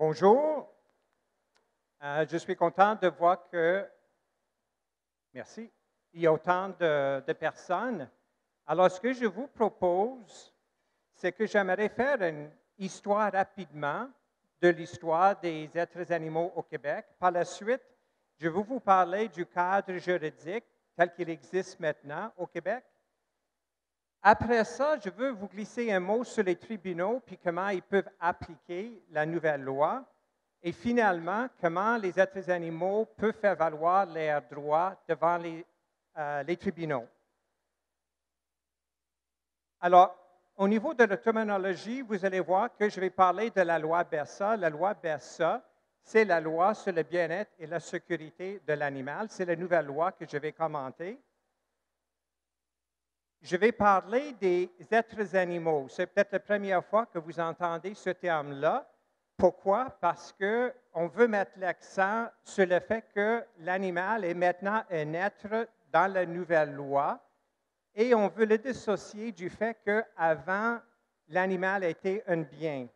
Bonjour. Je suis content de voir merci, il y a autant de personnes. Alors, ce que je vous propose, c'est que j'aimerais faire une histoire rapidement de l'histoire des êtres animaux au Québec. Par la suite, je vais vous parler du cadre juridique tel qu'il existe maintenant au Québec. Après ça, je veux vous glisser un mot sur les tribunaux puis comment ils peuvent appliquer la nouvelle loi. Et finalement, comment les êtres animaux peuvent faire valoir leurs droits devant les tribunaux. Alors, au niveau de la terminologie, vous allez voir que je vais parler de la loi BERSA. La loi BERSA, c'est la loi sur le bien-être et la sécurité de l'animal. C'est la nouvelle loi que je vais commenter. Je vais parler des êtres animaux. C'est peut-être la première fois que vous entendez ce terme-là. Pourquoi? Parce qu'on veut mettre l'accent sur le fait que l'animal est maintenant un être dans la nouvelle loi et on veut le dissocier du fait qu'avant, l'animal était un bien.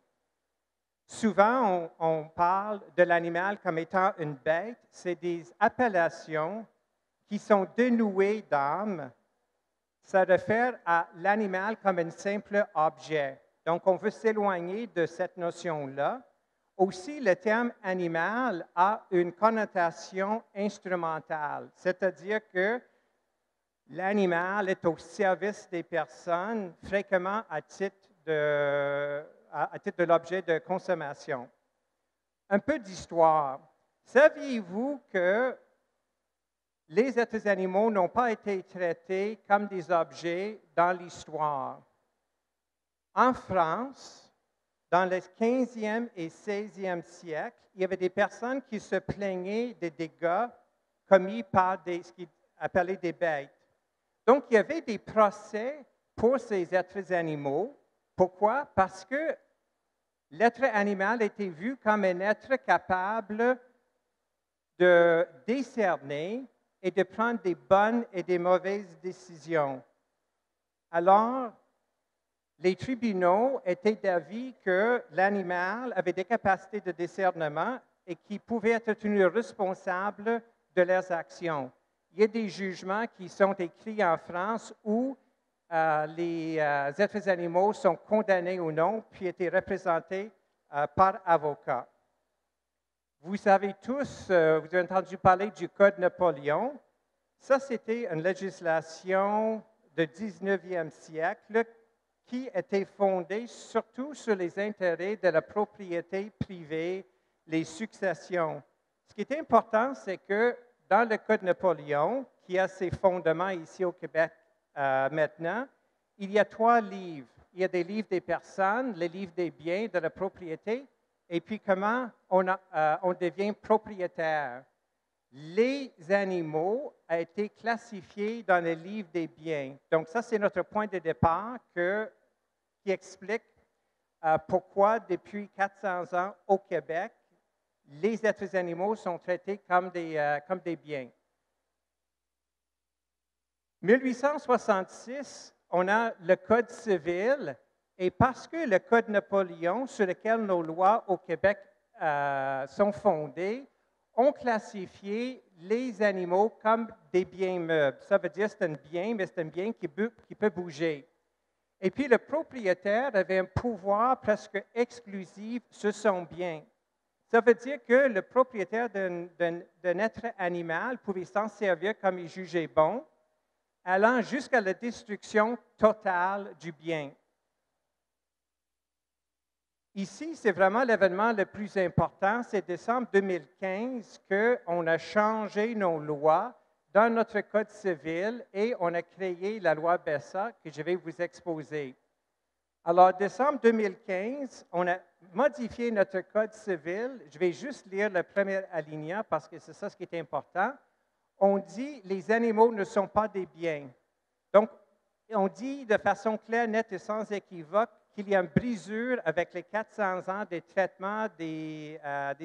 Souvent, on parle de l'animal comme étant une bête. C'est des appellations qui sont dénuées d'âme. Ça réfère à l'animal comme un simple objet. Donc, on veut s'éloigner de cette notion-là. Aussi, le terme animal a une connotation instrumentale, c'est-à-dire que l'animal est au service des personnes fréquemment à titre de l'objet de consommation. Un peu d'histoire. Saviez-vous que les êtres animaux n'ont pas été traités comme des objets dans l'histoire? En France, dans le 15e et 16e siècle, il y avait des personnes qui se plaignaient des dégâts commis par ce qu'ils appelaient des bêtes. Donc, il y avait des procès pour ces êtres animaux. Pourquoi? Parce que l'être animal était vu comme un être capable de discerner et de prendre des bonnes et des mauvaises décisions. Alors, les tribunaux étaient d'avis que l'animal avait des capacités de discernement et qu'il pouvait être tenu responsable de leurs actions. Il y a des jugements qui sont écrits en France où les êtres animaux sont condamnés ou non, puis étaient représentés par avocat. Vous savez tous, vous avez entendu parler du Code Napoléon. Ça, c'était une législation du 19e siècle qui était fondée surtout sur les intérêts de la propriété privée, les successions. Ce qui est important, c'est que dans le Code Napoléon, qui a ses fondements ici au Québec maintenant, il y a 3 livres. Il y a des livres des personnes, les livres des biens, de la propriété, et puis comment on devient propriétaire. Les animaux ont été classifiés dans le livre des biens. Donc, ça, c'est notre point de départ qui explique pourquoi, depuis 400 ans au Québec, les êtres animaux sont traités comme des biens. 1866, on a le Code civil, et parce que le Code Napoléon, sur lequel nos lois au Québec sont fondées, ont classifié les animaux comme des biens meubles. Ça veut dire que c'est un bien, mais c'est un bien qui peut bouger. Et puis, le propriétaire avait un pouvoir presque exclusif sur son bien. Ça veut dire que le propriétaire d'un être animal pouvait s'en servir comme il jugeait bon, allant jusqu'à la destruction totale du bien. Ici, c'est vraiment l'événement le plus important. C'est décembre 2015 qu'on a changé nos lois dans notre Code civil et on a créé la loi BERSA que je vais vous exposer. Alors, décembre 2015, on a modifié notre Code civil. Je vais juste lire le premier alinéa parce que c'est ça ce qui est important. On dit « les animaux ne sont pas des biens ». Donc, on dit de façon claire, nette et sans équivoque qu'il y a une brisure avec les 400 ans de traitement des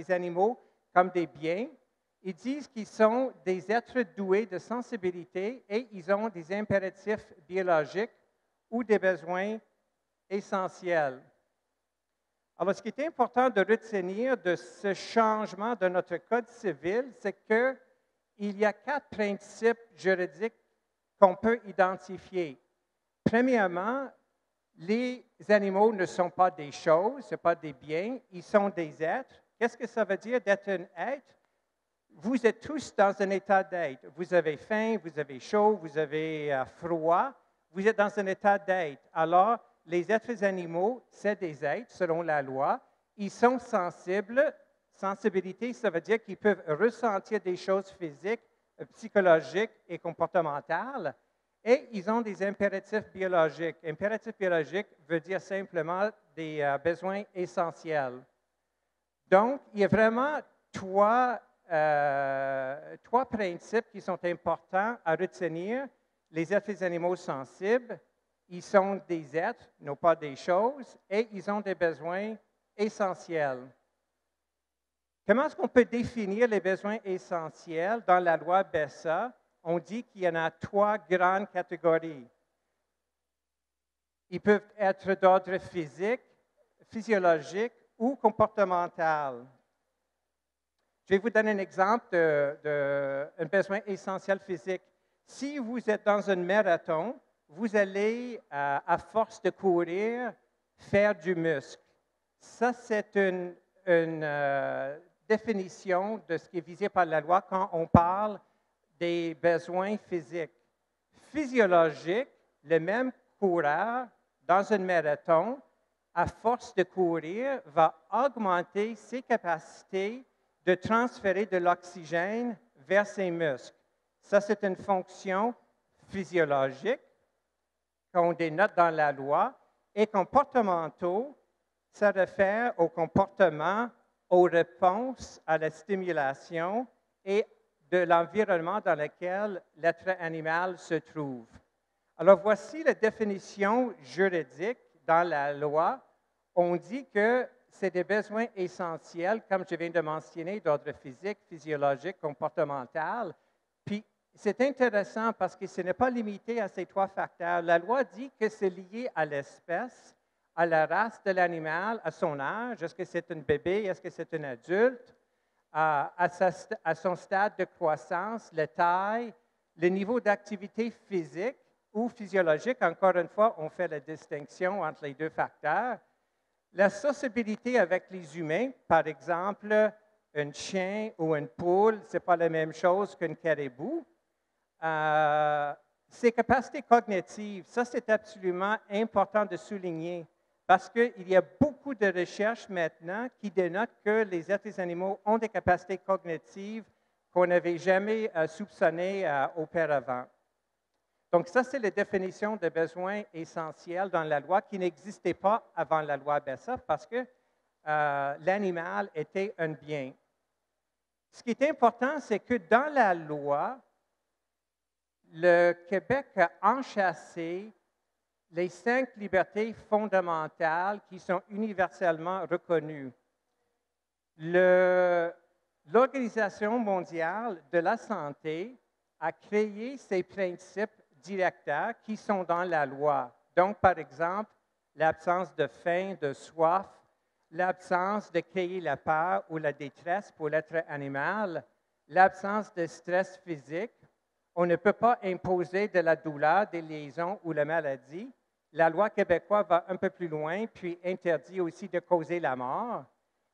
animaux comme des biens. Ils disent qu'ils sont des êtres doués de sensibilité et ils ont des impératifs biologiques ou des besoins essentiels. Alors, ce qui est important de retenir de ce changement de notre Code civil, c'est qu'il y a 4 principes juridiques qu'on peut identifier. Premièrement, les animaux ne sont pas des choses, ce ne sont pas des biens, ils sont des êtres. Qu'est-ce que ça veut dire d'être un être? Vous êtes tous dans un état d'être. Vous avez faim, vous avez chaud, vous avez froid. Vous êtes dans un état d'être. Alors, les êtres animaux, c'est des êtres selon la loi. Ils sont sensibles. Sensibilité, ça veut dire qu'ils peuvent ressentir des choses physiques, psychologiques et comportementales. Et ils ont des impératifs biologiques. Impératif biologique veut dire simplement des besoins essentiels. Donc, il y a vraiment trois principes qui sont importants à retenir. Les êtres animaux sensibles, ils sont des êtres, non pas des choses, et ils ont des besoins essentiels. Comment est-ce qu'on peut définir les besoins essentiels dans la loi BESA? On dit qu'il y en a 3 grandes catégories. Ils peuvent être d'ordre physique, physiologique ou comportemental. Je vais vous donner un exemple d'un besoin essentiel physique. Si vous êtes dans un marathon, vous allez, à force de courir, faire du muscle. Ça, c'est une définition de ce qui est visé par la loi quand on parle des besoins physiques. Physiologiques, le même coureur dans un marathon, à force de courir, va augmenter ses capacités de transférer de l'oxygène vers ses muscles. Ça, c'est une fonction physiologique qu'on dénote dans la loi. Et comportementaux, ça réfère au comportement, aux réponses à la stimulation et de l'environnement dans lequel l'être animal se trouve. Alors, voici la définition juridique dans la loi. On dit que c'est des besoins essentiels, comme je viens de mentionner, d'ordre physique, physiologique, comportemental. Puis, c'est intéressant parce que ce n'est pas limité à ces 3 facteurs. La loi dit que c'est lié à l'espèce, à la race de l'animal, à son âge. Est-ce que c'est un bébé? Est-ce que c'est un adulte? À son stade de croissance, la taille, le niveau d'activité physique ou physiologique. Encore une fois, on fait la distinction entre les 2 facteurs. La sociabilité avec les humains, par exemple, un chien ou une poule, ce n'est pas la même chose qu'un caribou. Ses capacités cognitives, ça c'est absolument important de souligner parce qu'il y a beaucoup de recherches maintenant qui dénotent que les êtres animaux ont des capacités cognitives qu'on n'avait jamais soupçonnées auparavant. Donc, ça, c'est la définition de besoins essentiels dans la loi qui n'existait pas avant la loi BESA parce que l'animal était un bien. Ce qui est important, c'est que dans la loi, le Québec a enchâssé les 5 libertés fondamentales qui sont universellement reconnues. L'Organisation mondiale de la santé a créé ces principes directeurs qui sont dans la loi. Donc, par exemple, l'absence de faim, de soif, l'absence de créer la peur ou la détresse pour l'être animal, l'absence de stress physique. On ne peut pas imposer de la douleur, des lésions ou la maladie. La loi québécoise va un peu plus loin, puis interdit aussi de causer la mort.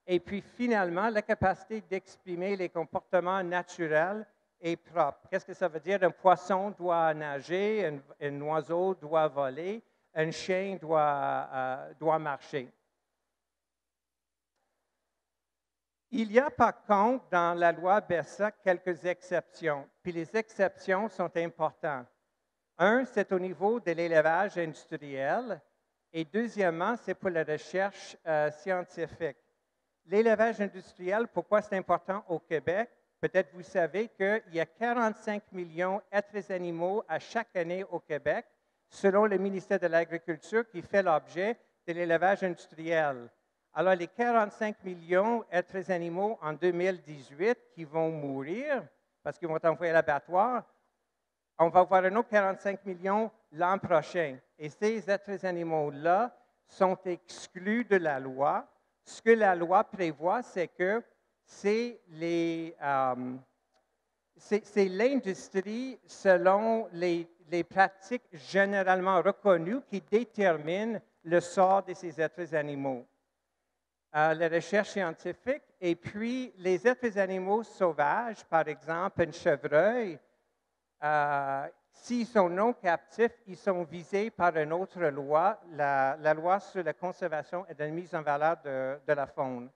Et puis finalement, la capacité d'exprimer les comportements naturels et propres. Qu'est-ce que ça veut dire? Un poisson doit nager, un oiseau doit voler, un chien doit marcher. Il y a par contre dans la loi BESA quelques exceptions, puis les exceptions sont importantes. Un, c'est au niveau de l'élevage industriel, et deuxièmement, c'est pour la recherche scientifique. L'élevage industriel, pourquoi c'est important au Québec? Peut-être vous savez qu'il y a 45 millions d'êtres animaux à chaque année au Québec, selon le ministère de l'Agriculture, qui fait l'objet de l'élevage industriel. Alors, les 45 millions d'êtres animaux en 2018 qui vont mourir parce qu'ils vont être envoyés à l'abattoir, on va avoir un autre 45 millions l'an prochain. Et ces êtres animaux-là sont exclus de la loi ce que la loi prévoit, c'est que c'est l'industrie, selon les pratiques généralement reconnues, qui détermine le sort de ces êtres animaux. La recherche scientifique, et puis les êtres animaux sauvages, par exemple un chevreuil, s'ils sont non captifs, ils sont visés par une autre loi, la loi sur la conservation et la mise en valeur de la faune.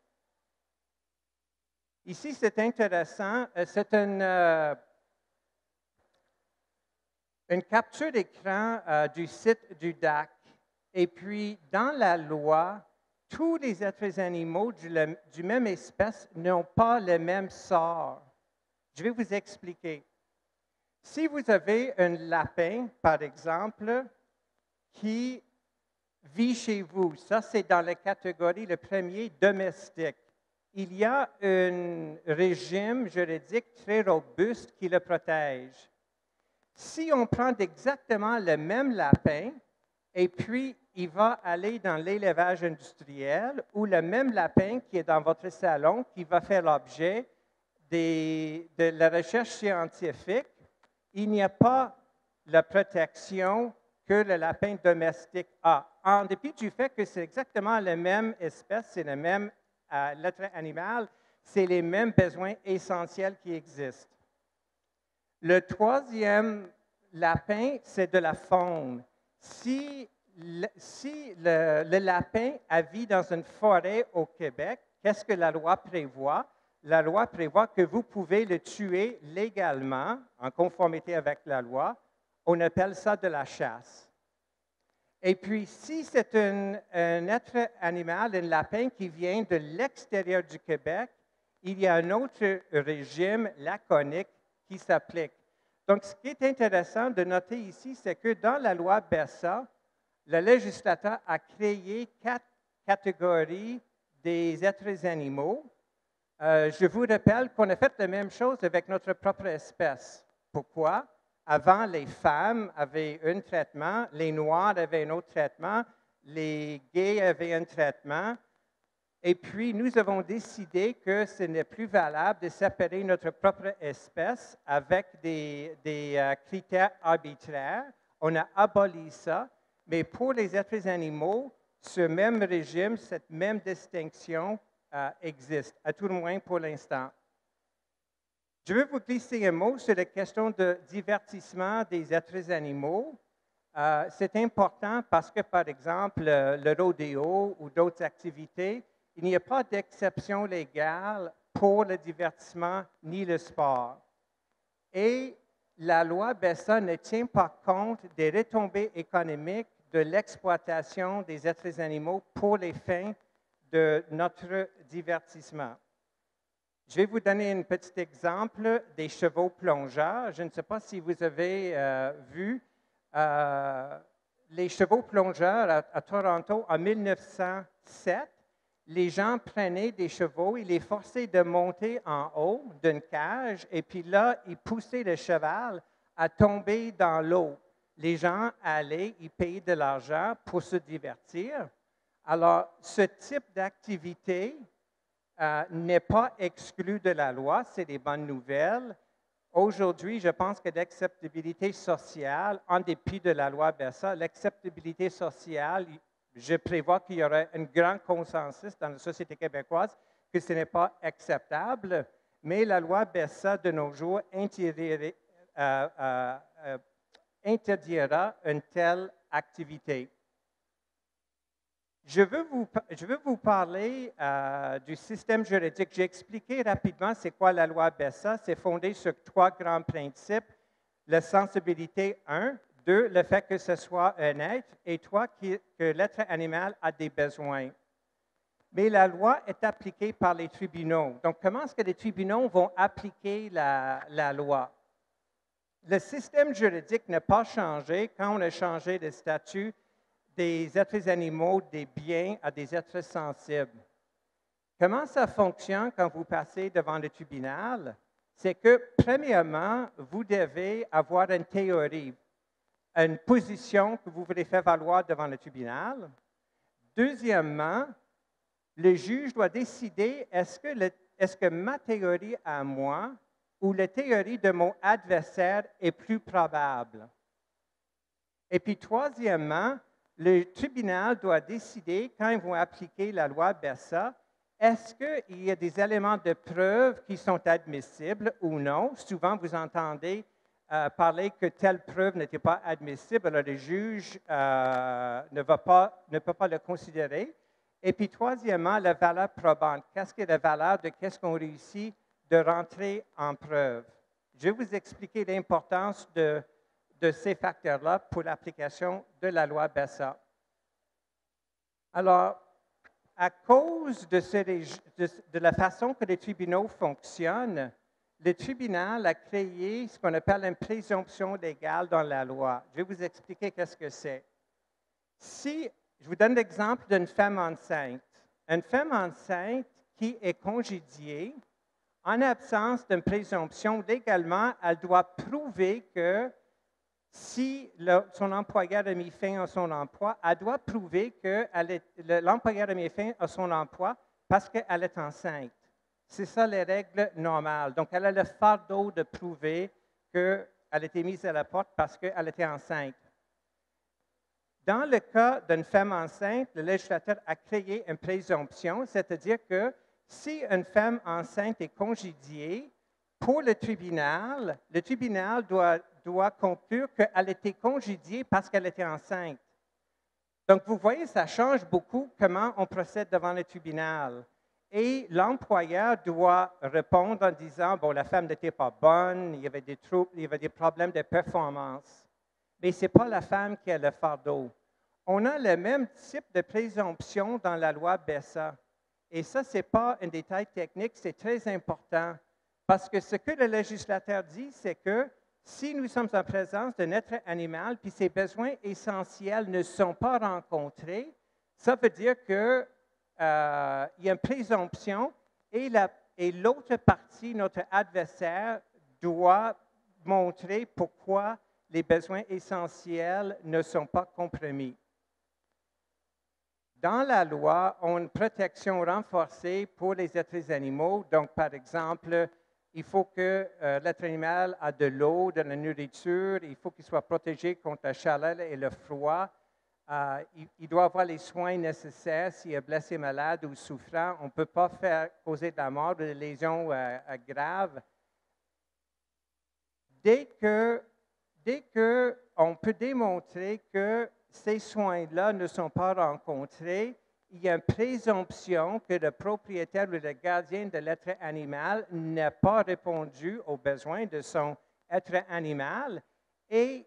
Ici, c'est intéressant, c'est une capture d'écran du site du DAC. Et puis, dans la loi, tous les êtres animaux du même espèce n'ont pas le même sort. Je vais vous expliquer. Si vous avez un lapin, par exemple, qui vit chez vous, ça c'est dans la catégorie, le premier, domestique. Il y a un régime juridique très robuste qui le protège. Si on prend exactement le même lapin et puis il va aller dans l'élevage industriel ou le même lapin qui est dans votre salon qui va faire l'objet de la recherche scientifique, il n'y a pas la protection que le lapin domestique a. En dépit du fait que c'est exactement la même espèce, c'est le même l'être animal, c'est les mêmes besoins essentiels qui existent. Le troisième lapin, c'est de la faune. Si le lapin vit dans une forêt au Québec, qu'est-ce que la loi prévoit? La loi prévoit que vous pouvez le tuer légalement, en conformité avec la loi. On appelle ça de la chasse. Et puis, si c'est un être animal, un lapin qui vient de l'extérieur du Québec, il y a un autre régime laconique qui s'applique. Donc, ce qui est intéressant de noter ici, c'est que dans la loi BESA, le législateur a créé 4 catégories des êtres animaux. Je vous rappelle qu'on a fait la même chose avec notre propre espèce. Pourquoi? Avant, les femmes avaient un traitement, les Noirs avaient un autre traitement, les gays avaient un traitement. Et puis, nous avons décidé que ce n'est plus valable de séparer notre propre espèce avec des critères arbitraires. On a aboli ça, mais pour les êtres animaux, ce même régime, cette même distinction existe, à tout le moins pour l'instant. Je veux vous glisser un mot sur la question de divertissement des êtres animaux. C'est important parce que, par exemple, le rodéo ou d'autres activités, il n'y a pas d'exception légale pour le divertissement ni le sport. Et la loi BESA ne tient pas compte des retombées économiques de l'exploitation des êtres animaux pour les fins de notre divertissement. Je vais vous donner un petit exemple des chevaux plongeurs. Je ne sais pas si vous avez vu les chevaux plongeurs à Toronto en 1907. Les gens prenaient des chevaux, ils les forçaient de monter en haut d'une cage et puis là, ils poussaient le cheval à tomber dans l'eau. Les gens allaient, ils payaient de l'argent pour se divertir. Alors, ce type d'activité n'est pas exclu de la loi, c'est des bonnes nouvelles. Aujourd'hui, je pense que l'acceptabilité sociale, en dépit de la loi BESA, l'acceptabilité sociale, je prévois qu'il y aura un grand consensus dans la société québécoise que ce n'est pas acceptable, mais la loi BESA de nos jours interdira une telle activité. Je veux vous parler du système juridique. J'ai expliqué rapidement c'est quoi la loi BESA. C'est fondé sur 3 grands principes. La sensibilité, 1. 2, le fait que ce soit un être. Et 3, que l'être animal a des besoins. Mais la loi est appliquée par les tribunaux. Donc, comment est-ce que les tribunaux vont appliquer la loi? Le système juridique n'a pas changé quand on a changé le statut des êtres animaux, des biens à des êtres sensibles. Comment ça fonctionne quand vous passez devant le tribunal? C'est que, premièrement, vous devez avoir une théorie, une position que vous voulez faire valoir devant le tribunal. Deuxièmement, le juge doit décider est-ce que ma théorie à moi ou la théorie de mon adversaire est plus probable. Et puis, troisièmement, le tribunal doit décider, quand ils vont appliquer la loi BESA, est-ce qu'il y a des éléments de preuve qui sont admissibles ou non? Souvent, vous entendez parler que telle preuve n'était pas admissible, alors le juge ne peut pas le considérer. Et puis, troisièmement, la valeur probante. Qu'est-ce que la valeur de qu'est-ce qu'on réussit de rentrer en preuve? Je vais vous expliquer l'importance de ces facteurs-là pour l'application de la loi BESA. Alors, à cause de la façon que les tribunaux fonctionnent, le tribunal a créé ce qu'on appelle une présomption légale dans la loi. Je vais vous expliquer qu'est-ce que c'est. Si, je vous donne l'exemple d'une femme enceinte. Une femme enceinte qui est congédiée, en absence d'une présomption, légalement, elle doit prouver que si son employeur a mis fin à son emploi, elle doit prouver que l'employeur a mis fin à son emploi parce qu'elle est enceinte. C'est ça les règles normales. Donc, elle a le fardeau de prouver qu'elle a été mise à la porte parce qu'elle était enceinte. Dans le cas d'une femme enceinte, le législateur a créé une présomption, c'est-à-dire que si une femme enceinte est congédiée, pour le tribunal doit conclure qu'elle a été congédiée parce qu'elle était enceinte. Donc, vous voyez, ça change beaucoup comment on procède devant le tribunal. Et l'employeur doit répondre en disant, bon, la femme n'était pas bonne, il y avait des troubles, il y avait des problèmes de performance. Mais ce n'est pas la femme qui a le fardeau. On a le même type de présomption dans la loi BESA. Et ça, ce n'est pas un détail technique, c'est très important. Parce que ce que le législateur dit, c'est que si nous sommes en présence d'un être animal, puis ses besoins essentiels ne sont pas rencontrés, ça veut dire qu'il y a une présomption et l'autre partie, notre adversaire, doit montrer pourquoi les besoins essentiels ne sont pas compromis. Dans la loi, on a une protection renforcée pour les êtres animaux. Donc, par exemple, il faut que l'être animal ait de l'eau, de la nourriture, il faut qu'il soit protégé contre la chaleur et le froid. Il doit avoir les soins nécessaires s'il est blessé, malade ou souffrant. On ne peut pas faire causer de la mort ou des lésions graves. Dès qu'on peut démontrer que ces soins-là ne sont pas rencontrés, il y a une présomption que le propriétaire ou le gardien de l'être animal n'a pas répondu aux besoins de son être animal et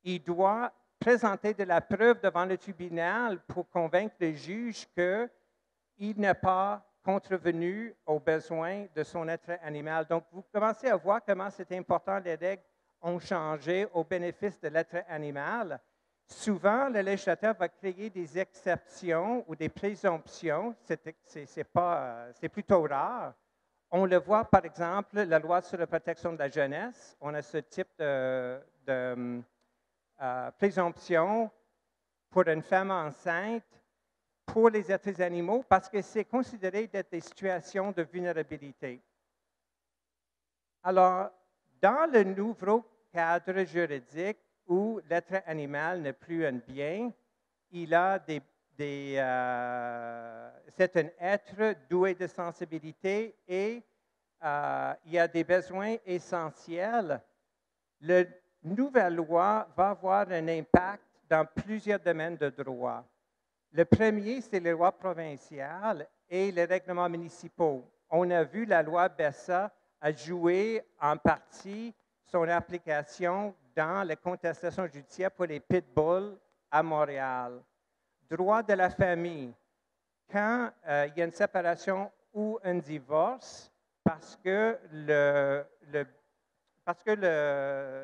il doit présenter de la preuve devant le tribunal pour convaincre le juge qu'il n'a pas contrevenu aux besoins de son être animal. Donc, vous commencez à voir comment c'est important, les règles ont changé au bénéfice de l'être animal. Souvent, le législateur va créer des exceptions ou des présomptions. C'est plutôt rare. On le voit, par exemple, la loi sur la protection de la jeunesse. On a ce type de présomption pour une femme enceinte, pour les êtres animaux, parce que c'est considéré d'être des situations de vulnérabilité. Alors, dans le nouveau cadre juridique, où l'être animal n'est plus un bien, il a c'est un être doué de sensibilité et il a des besoins essentiels. La nouvelle loi va avoir un impact dans plusieurs domaines de droit. Le premier, c'est les lois provinciales et les règlements municipaux. On a vu la loi BESA a joué en partie son application dans les contestations judiciaires pour les pitbulls à Montréal. Droit de la famille. Quand il y a une séparation ou un divorce, parce que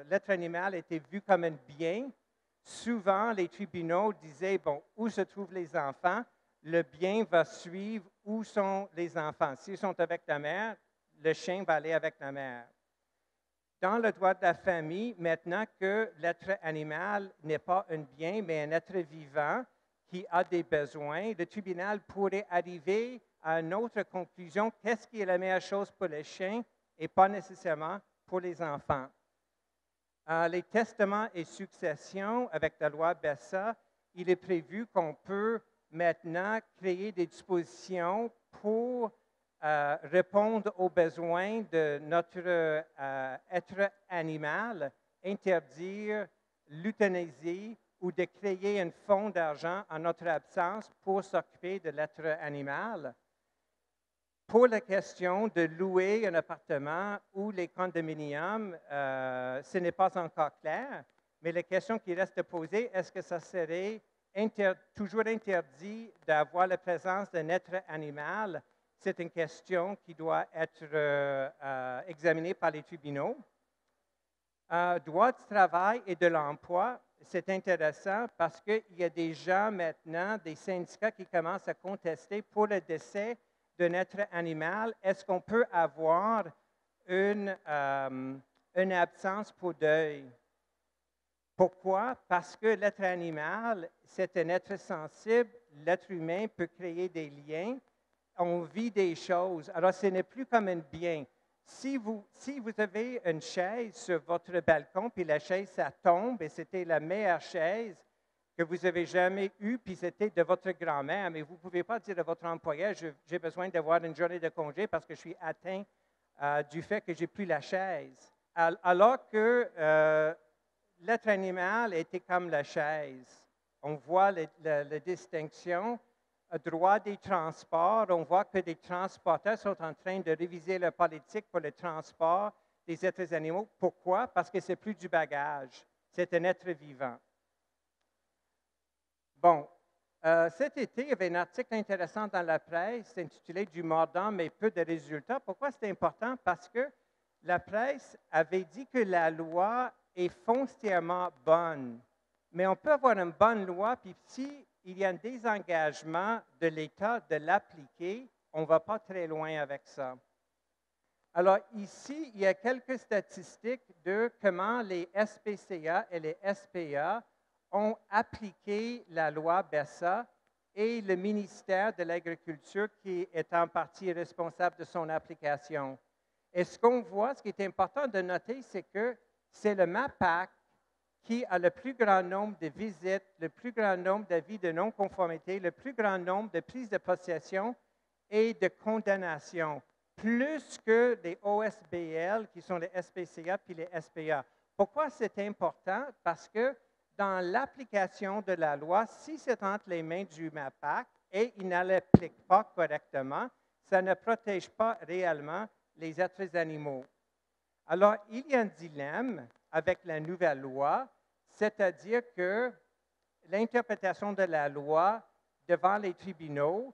l'être animal était vu comme un bien, souvent les tribunaux disaient, bon, où se trouvent les enfants, le bien va suivre où sont les enfants. S'ils sont avec la mère, le chien va aller avec la mère. Dans le droit de la famille, maintenant que l'être animal n'est pas un bien, mais un être vivant qui a des besoins, le tribunal pourrait arriver à une autre conclusion. Qu'est-ce qui est la meilleure chose pour les chiens et pas nécessairement pour les enfants? Les testaments et successions, avec la loi BESA, il est prévu qu'on peut maintenant créer des dispositions pour répondre aux besoins de notre être animal, interdire l'euthanasie ou de créer un fonds d'argent en notre absence pour s'occuper de l'être animal. Pour la question de louer un appartement ou les condominiums, ce n'est pas encore clair, mais la question qui reste posée, est-ce que ça serait toujours interdit d'avoir la présence d'un être animal? C'est une question qui doit être examinée par les tribunaux. Droit du travail et de l'emploi, c'est intéressant parce qu'il y a déjà maintenant des syndicats qui commencent à contester pour le décès d'un être animal. Est-ce qu'on peut avoir une absence pour deuil? Pourquoi? Parce que l'être animal, c'est un être sensible. L'être humain peut créer des liens. On vit des choses. Alors, ce n'est plus comme un bien. Si vous avez une chaise sur votre balcon, puis la chaise, ça tombe, et c'était la meilleure chaise que vous avez jamais eue, puis c'était de votre grand-mère, mais vous ne pouvez pas dire à votre employeur, j'ai besoin d'avoir une journée de congé parce que je suis atteint du fait que j'ai plus la chaise. Alors que l'être animal était comme la chaise. On voit la distinction. Droit des transports, on voit que les transporteurs sont en train de réviser leur politique pour le transport des êtres animaux. Pourquoi? Parce que ce n'est plus du bagage, c'est un être vivant. Bon, cet été, il y avait un article intéressant dans la presse intitulé « Du mordant, mais peu de résultats ». Pourquoi c'est important? Parce que la presse avait dit que la loi est foncièrement bonne. Mais on peut avoir une bonne loi, puis si il y a un désengagement de l'État de l'appliquer, on ne va pas très loin avec ça. Alors ici, il y a quelques statistiques de comment les SPCA et les SPA ont appliqué la loi BESA et le ministère de l'Agriculture qui est en partie responsable de son application. Et ce qu'on voit, ce qui est important de noter, c'est que c'est le MAPAC qui a le plus grand nombre de visites, le plus grand nombre d'avis de non-conformité, le plus grand nombre de prises de possession et de condamnations, plus que les OSBL, qui sont les SPCA puis les SPA. Pourquoi c'est important? Parce que dans l'application de la loi, si c'est entre les mains du MAPAC et il ne l'applique pas correctement, ça ne protège pas réellement les êtres animaux. Alors, il y a un dilemme avec la nouvelle loi, c'est-à-dire que l'interprétation de la loi devant les tribunaux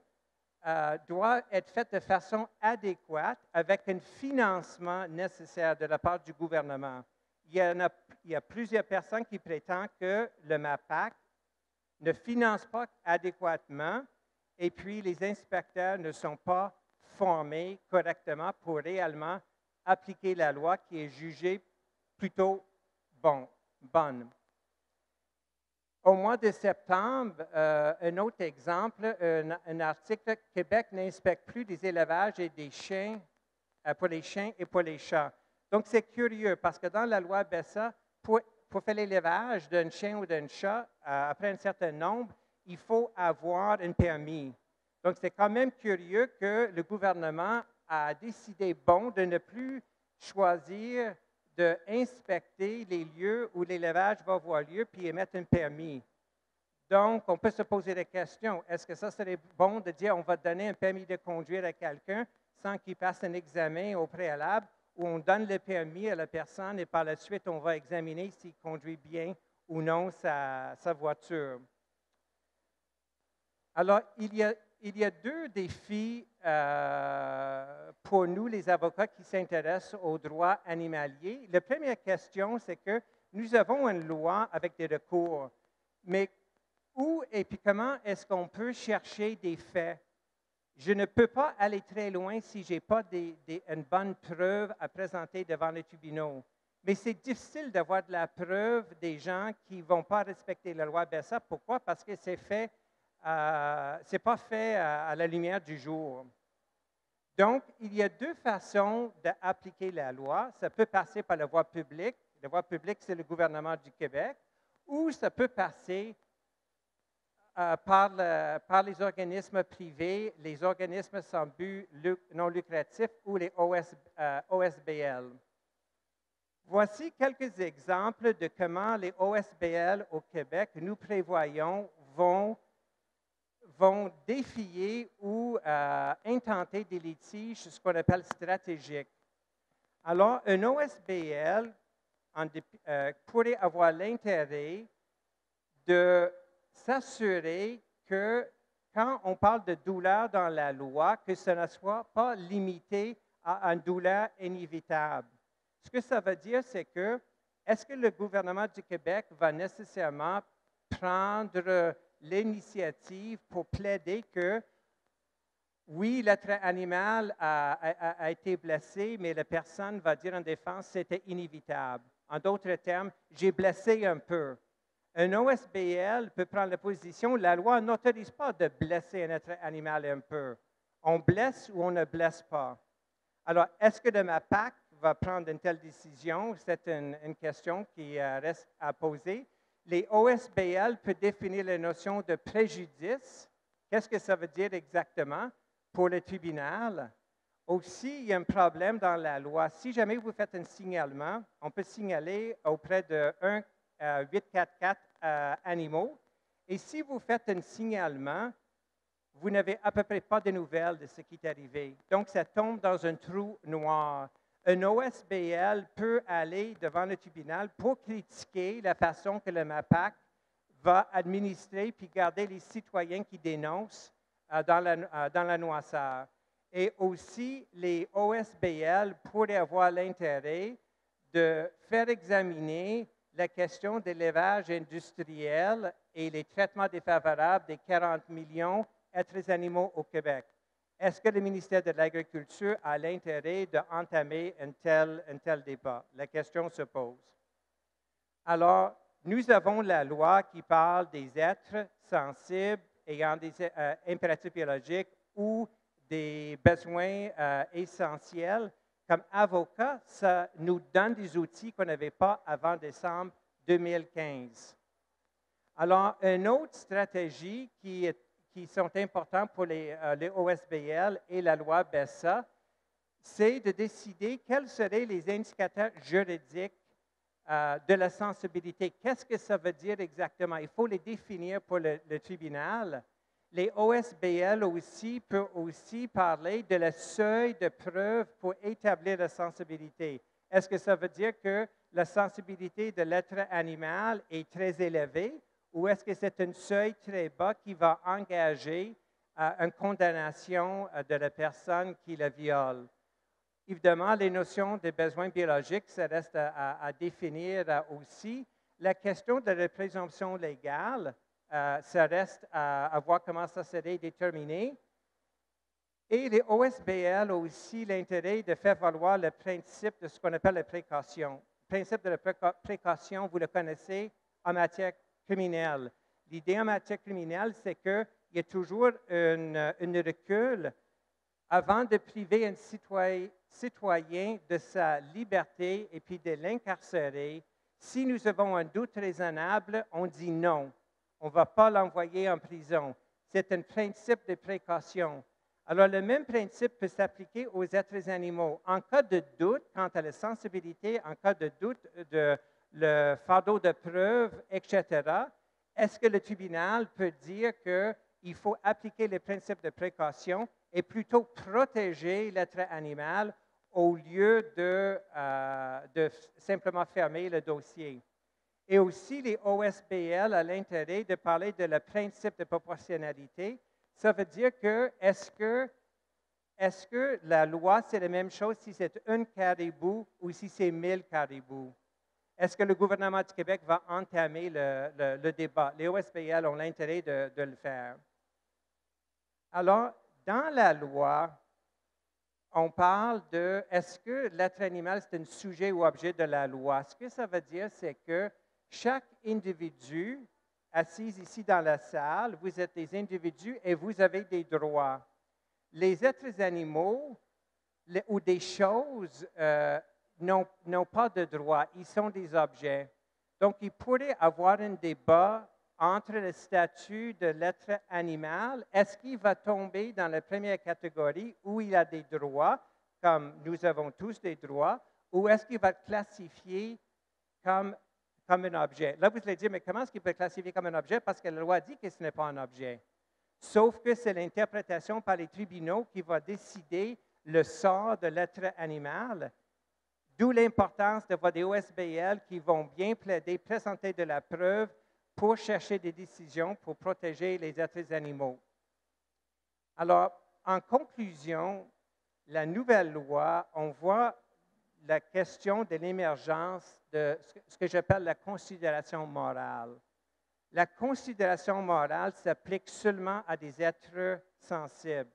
doit être faite de façon adéquate avec un financement nécessaire de la part du gouvernement. Il y a plusieurs personnes qui prétendent que le MAPAC ne finance pas adéquatement et puis les inspecteurs ne sont pas formés correctement pour réellement appliquer la loi qui est jugée plutôt bonne. Au mois de septembre, un autre exemple, un article, Québec n'inspecte plus des élevages et des chiens pour les chiens et pour les chats. Donc, c'est curieux parce que dans la loi BESA, pour faire l'élevage d'un chien ou d'un chat, après un certain nombre, il faut avoir un permis. Donc, c'est quand même curieux que le gouvernement a décidé, de ne plus choisir d'inspecter les lieux où l'élevage va avoir lieu puis émettre un permis. Donc, on peut se poser la question, est-ce que ça serait bon de dire on va donner un permis de conduire à quelqu'un sans qu'il passe un examen au préalable, où on donne le permis à la personne et par la suite, on va examiner s'il conduit bien ou non sa voiture. Alors, il y a deux défis pour nous, les avocats qui s'intéressent aux droits animaliers. La première question, c'est que nous avons une loi avec des recours, mais où et puis comment est-ce qu'on peut chercher des faits? Je ne peux pas aller très loin si je n'ai pas une bonne preuve à présenter devant les tribunaux. Mais c'est difficile d'avoir de la preuve des gens qui ne vont pas respecter la loi BESA. Pourquoi? Parce que c'est fait c'est pas fait à la lumière du jour. Donc, il y a deux façons d'appliquer la loi. Ça peut passer par la voie publique. La voie publique, c'est le gouvernement du Québec. Ou ça peut passer par les organismes privés, les organismes sans but non lucratif ou les OSBL. Voici quelques exemples de comment les OSBL au Québec, nous prévoyons, vont défier ou intenter des litiges, ce qu'on appelle stratégiques. Alors, un OSBL pourrait avoir l'intérêt de s'assurer que quand on parle de douleur dans la loi, que ce ne soit pas limité à une douleur inévitable. Ce que ça veut dire, c'est que est-ce que le gouvernement du Québec va nécessairement prendre l'initiative pour plaider que, oui, l'être animal a été blessé, mais la personne va dire en défense c'était inévitable. En d'autres termes, j'ai blessé un peu. Un OSBL peut prendre la position, la loi n'autorise pas de blesser un être animal un peu. On blesse ou on ne blesse pas. Alors, est-ce que le MAPAC va prendre une telle décision? C'est une question qui reste à poser. Les OSBL peuvent définir la notion de préjudice. Qu'est-ce que ça veut dire exactement pour le tribunal? Aussi, il y a un problème dans la loi. Si jamais vous faites un signalement, on peut signaler auprès de 844 animaux. Et si vous faites un signalement, vous n'avez à peu près pas de nouvelles de ce qui est arrivé. Donc, ça tombe dans un trou noir. Un OSBL peut aller devant le tribunal pour critiquer la façon que le MAPAC va administrer puis garder les citoyens qui dénoncent dans la noirceur. Et aussi, les OSBL pourraient avoir l'intérêt de faire examiner la question de l'élevage industriel et les traitements défavorables des 40 millions d'êtres animaux au Québec. Est-ce que le ministère de l'Agriculture a l'intérêt d'entamer un tel débat? La question se pose. Alors, nous avons la loi qui parle des êtres sensibles ayant des impératifs biologiques ou des besoins essentiels. Comme avocat, ça nous donne des outils qu'on n'avait pas avant décembre 2015. Alors, une autre stratégie qui sont importantes pour les OSBL et la loi BESA, c'est de décider quels seraient les indicateurs juridiques de la sensibilité. Qu'est-ce que ça veut dire exactement? Il faut les définir pour le tribunal. Les OSBL aussi peuvent aussi parler de la seuil de preuve pour établir la sensibilité. Est-ce que ça veut dire que la sensibilité de l'être animal est très élevée ou est-ce que c'est un seuil très bas qui va engager une condamnation de la personne qui le viole? Évidemment, les notions de besoins biologiques, ça reste à définir aussi. La question de la présomption légale, ça reste à voir comment ça serait déterminé. Et les OSBL ont aussi l'intérêt de faire valoir le principe de ce qu'on appelle la précaution. Le principe de la précaution, vous le connaissez en matière criminelle. L'idée en matière criminelle, c'est qu'il y a toujours une recul avant de priver un citoyen de sa liberté et puis de l'incarcérer. Si nous avons un doute raisonnable, on dit non. On ne va pas l'envoyer en prison. C'est un principe de précaution. Alors, le même principe peut s'appliquer aux êtres animaux. En cas de doute quant à la sensibilité, en cas de doute de le fardeau de preuve, etc., est-ce que le tribunal peut dire qu'il faut appliquer les principes de précaution et plutôt protéger l'être animal au lieu de simplement fermer le dossier? Et aussi, les OSBL ont l'intérêt de parler de le principe de proportionnalité. Ça veut dire que est-ce que la loi, c'est la même chose si c'est un caribou ou si c'est 1000 caribous? Est-ce que le gouvernement du Québec va entamer le débat? Les OSBL ont l'intérêt de le faire. Alors, dans la loi, on parle de est-ce que l'être animal, c'est un sujet ou objet de la loi? Ce que ça veut dire, c'est que chaque individu assis ici dans la salle, vous êtes des individus et vous avez des droits. Les êtres animaux ou des choses n'ont pas de droits, ils sont des objets. Donc, il pourrait avoir un débat entre le statut de l'être animal. Est-ce qu'il va tomber dans la première catégorie où il a des droits, comme nous avons tous des droits, ou est-ce qu'il va être classifié comme un objet? Là, vous allez dire, mais comment est-ce qu'il peut être classifié comme un objet? Parce que la loi dit que ce n'est pas un objet. Sauf que c'est l'interprétation par les tribunaux qui va décider le sort de l'être animal, d'où l'importance d'avoir des OSBL qui vont bien plaider, présenter de la preuve pour chercher des décisions pour protéger les êtres animaux. Alors, en conclusion, la nouvelle loi, on voit la question de l'émergence de ce que j'appelle la considération morale. La considération morale s'applique seulement à des êtres sensibles.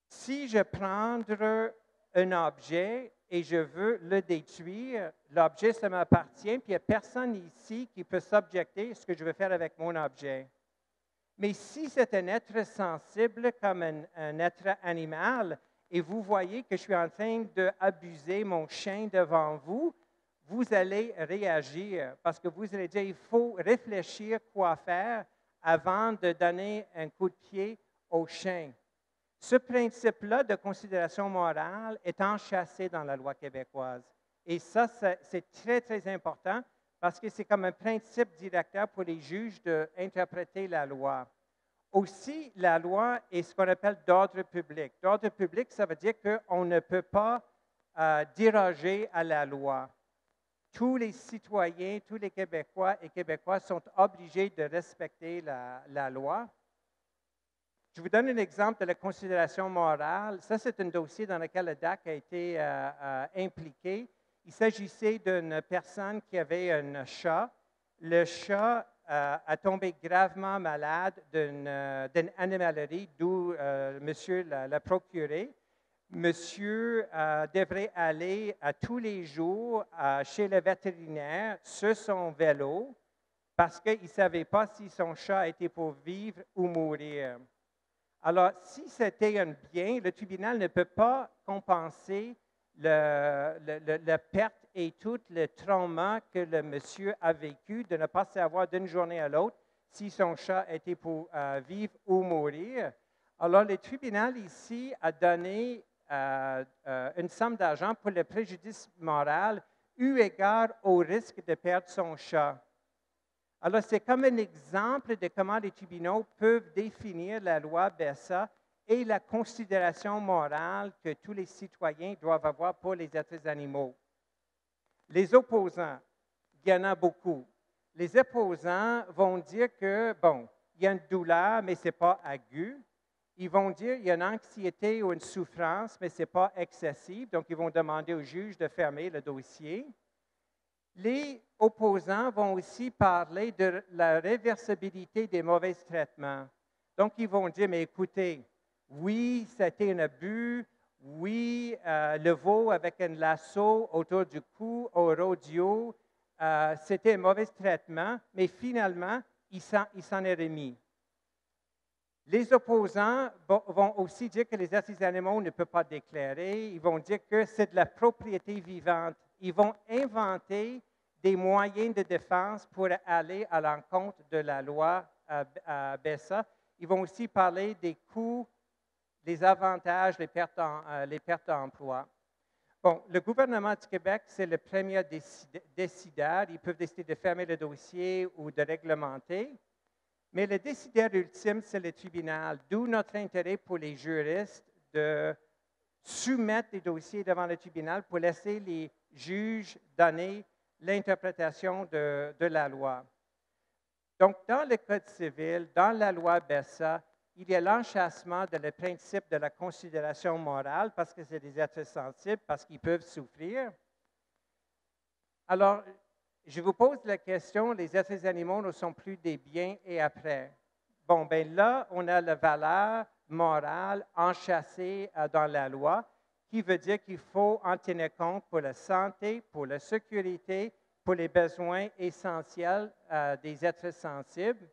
Si je prends un objet et je veux le détruire, l'objet, ça m'appartient, puis il n'y a personne ici qui peut s'objecter à ce que je veux faire avec mon objet. Mais si c'est un être sensible comme un être animal, et vous voyez que je suis en train d'abuser mon chien devant vous, vous allez réagir parce que vous allez dire, il faut réfléchir quoi faire avant de donner un coup de pied au chien. Ce principe-là de considération morale est enchâssé dans la loi québécoise. Et ça, c'est très, très important parce que c'est comme un principe directeur pour les juges d'interpréter la loi. Aussi, la loi est ce qu'on appelle d'ordre public. D'ordre public, ça veut dire qu'on ne peut pas déroger à la loi. Tous les citoyens, tous les Québécois et Québécoises sont obligés de respecter la loi. Je vous donne un exemple de la considération morale. Ça, c'est un dossier dans lequel le DAC a été impliqué. Il s'agissait d'une personne qui avait un chat. Le chat a tombé gravement malade d'une animalerie, d'où monsieur l'a procuré. Monsieur devrait aller tous les jours chez le vétérinaire sur son vélo parce qu'il ne savait pas si son chat était pour vivre ou mourir. Alors, si c'était un bien, le tribunal ne peut pas compenser la perte et tout le trauma que le monsieur a vécu de ne pas savoir d'une journée à l'autre si son chat était pour vivre ou mourir. Alors, le tribunal ici a donné une somme d'argent pour le préjudice moral eu égard au risque de perdre son chat. Alors, c'est comme un exemple de comment les tribunaux peuvent définir la loi BESA et la considération morale que tous les citoyens doivent avoir pour les êtres animaux. Les opposants, il y en a beaucoup. Les opposants vont dire que, bon, il y a une douleur, mais ce n'est pas aigu. Ils vont dire qu'il y a une anxiété ou une souffrance, mais ce n'est pas excessif. Donc, ils vont demander au juge de fermer le dossier. Les opposants vont aussi parler de la réversibilité des mauvais traitements. Donc, ils vont dire, mais écoutez, oui, c'était un abus, oui, le veau avec un lasso autour du cou au rodeo, c'était un mauvais traitement, mais finalement, il s'en est remis. Les opposants vont aussi dire que les êtres animaux ne peuvent pas déclarer. Ils vont dire que c'est de la propriété vivante. Ils vont inventer des moyens de défense pour aller à l'encontre de la loi BESA. Ils vont aussi parler des coûts, des avantages, les pertes d'emploi. Bon, le gouvernement du Québec, c'est le premier décideur. Ils peuvent décider de fermer le dossier ou de réglementer. Mais le décideur ultime, c'est le tribunal, d'où notre intérêt pour les juristes de soumettre les dossiers devant le tribunal pour laisser les juges donner l'interprétation de la loi. Donc, dans le Code civil, dans la loi BESA, il y a l'enchâssement de le principe de la considération morale parce que c'est des êtres sensibles, parce qu'ils peuvent souffrir. Alors, je vous pose la question, les êtres animaux ne sont plus des biens et après. Bon, bien là, on a la valeur morale enchâssée dans la loi, qui veut dire qu'il faut en tenir compte pour la santé, pour la sécurité pour les besoins essentiels des êtres sensibles.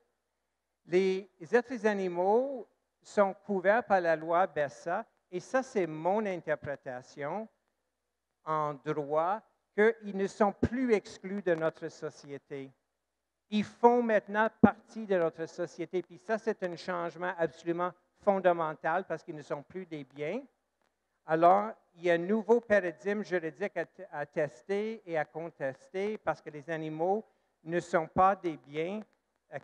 Les êtres animaux sont couverts par la loi BESA, et ça, c'est mon interprétation en droit, qu'ils ne sont plus exclus de notre société. Ils font maintenant partie de notre société, puis ça, c'est un changement absolument fondamental parce qu'ils ne sont plus des biens. Alors, il y a un nouveau paradigme juridique à tester et à contester parce que les animaux ne sont pas des biens.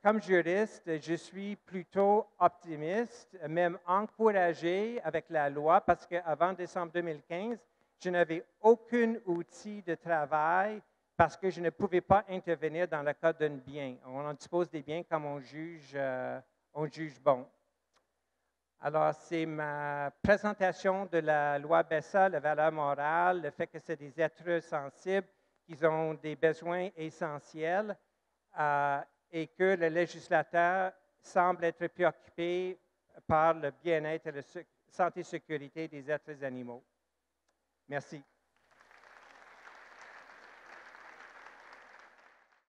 Comme juriste, je suis plutôt optimiste, même encouragé avec la loi parce qu'avant décembre 2015, je n'avais aucun outil de travail parce que je ne pouvais pas intervenir dans le cas d'un bien. On en dispose des biens comme on juge bon. Alors, c'est ma présentation de la loi BESA, la valeur morale, le fait que c'est des êtres sensibles, qu'ils ont des besoins essentiels et que le législateur semble être préoccupé par le bien-être et la santé et sécurité des êtres animaux. Merci.